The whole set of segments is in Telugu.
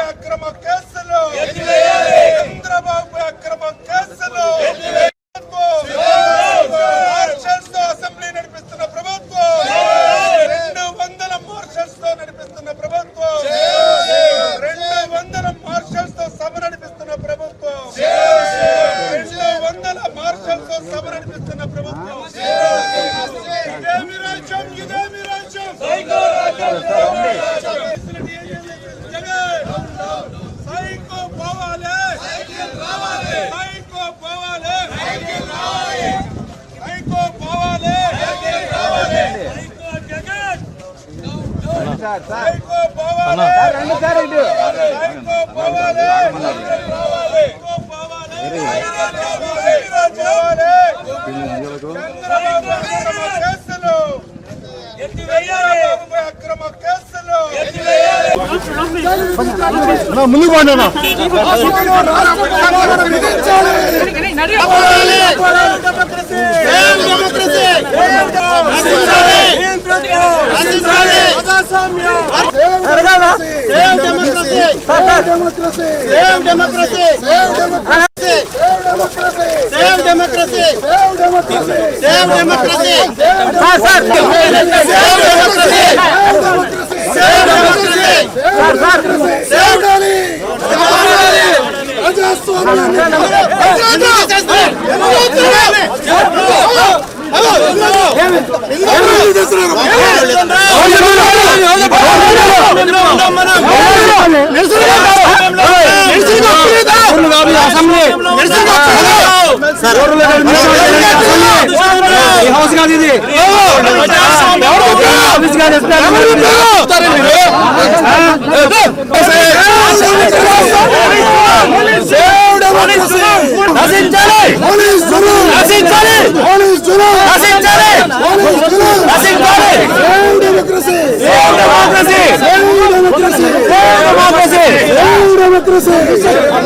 అక్రమ కేసులు చంద్రబాబు అక్రమ కేసులు మార్షల్స్ తో అసెంబ్లీ నడిపిస్తున్న ప్రభుత్వం 200 మార్షల్స్ తో నడిపిస్తున్న ప్రభుత్వం 200 మార్షల్స్ తో సభ నడిపిస్తున్న ప్రభుత్వం 200 మార్షల్స్ తో సభ నడిపిస్తున్న ప్రభుత్వం ఇదేమి రాజ్యం ఇదేమి రాజ్యం సైకో రాజ్యం సైకో పోవాలి సైకిల్ రావాలి సైకో పోవాలి సైకిల్ రావాలి సైకో పోవాలి సైకిల్ రావాలి సైకో జగన్ సైకో పోవాలి రెండు సార్ ఇటు సైకో పోవాలి సైకిల్ రావాలి సైకో పోవాలి చంద్రబాబు అక్రమ కేసులు అక్రమ కేసులు ముందుకు పోయినా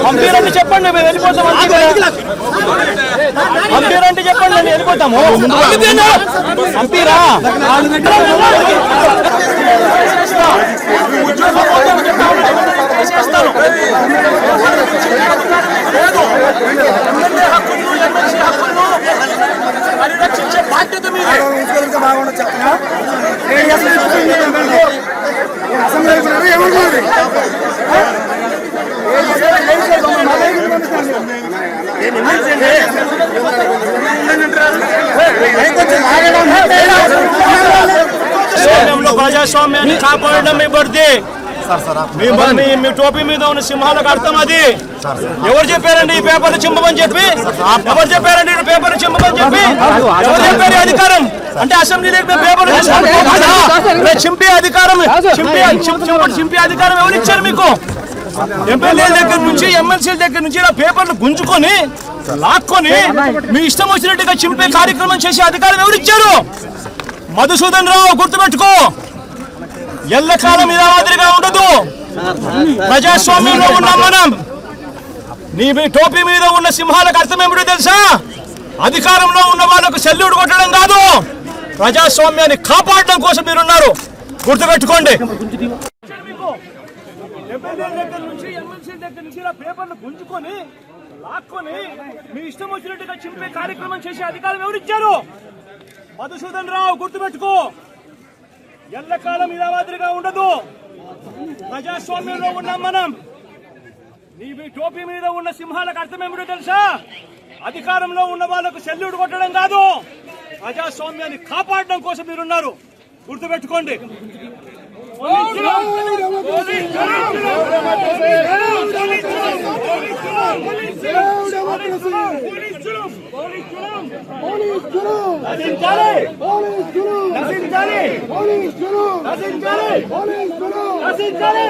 పంపిరంటే చెప్పండి మేము వెళ్ళిపోతాం పంపిరంటే చెప్పండి మేము వెళ్ళిపోతాము పంపిరా పరిరక్షించే బాధ్యత మీద బాగుండదు చెప్తున్నా ప్రజాస్వామ్యాన్ని కాపాడడం మీ బడితే మీ టోపీ మీద ఉన్న సింహాలకు అర్థం అది. ఎవరు చెప్పారండి ఈ పేపర్లు చింపమని చెప్పి? ఎవరు చెప్పారండి ఈ పేపర్లు చింపమని చెప్పి? ఎవరు చెప్పారు అధికారం? అంటే అసెంబ్లీలో పేపర్లు చింపే అధికారం చింపే అధికారం ఎవరు ఇచ్చారు మీకు? ఎమ్మెల్యేల దగ్గర నుంచి ఎమ్మెల్సీల దగ్గర నుంచి ఇలా పేపర్లు గుంజుకొని లాక్కొని మీ ఇష్టం వచ్చినట్టుగా చింపే కార్యక్రమం చేసే అధికారం ఎవరిచ్చారు? మధుసూదన్ రావు గుర్తుపెట్టుకో, ఎల్లకాలం ఇలా మాదిరిగా ఉండదు. ప్రజాస్వామ్యంలో ఉన్నాం మనం. నీ టోపీ మీద ఉన్న సింహాలకు అర్థం ఏమిటో తెలుసా? అధికారంలో ఉన్న వాళ్ళకు సెల్యూట్ కొట్టడం కాదు, ప్రజాస్వామ్యాన్ని కాపాడడం కోసం మీరున్నారు. గుర్తుపెట్టుకోండి. ఎమ్మెల్యేల దగ్గర నుంచి ఎమ్మెల్సీ దగ్గర నుంచి ఇలా పేపర్లు గుంజుకొని లాక్కొని మీ ఇష్టం వచ్చినట్టుగా చింపే కార్యక్రమం చేసే అధికారం ఎవరిచ్చారు? మధుసూదన్ రావు గుర్తుపెట్టుకో, ఎల్లకాలం ఇలా మాదిరిగా ఉండదు. ప్రజాస్వామ్యంలో ఉన్నాం మనం. నీ టోపీ మీద ఉన్న సింహాలకు అర్థం ఏమిటో తెలుసా? అధికారంలో ఉన్న వాళ్ళకు సెల్యూట్ కొట్టడం కాదు, ప్రజాస్వామ్యాన్ని కాపాడడం కోసం మీరున్నారు. గుర్తుపెట్టుకోండి. నశించాలి.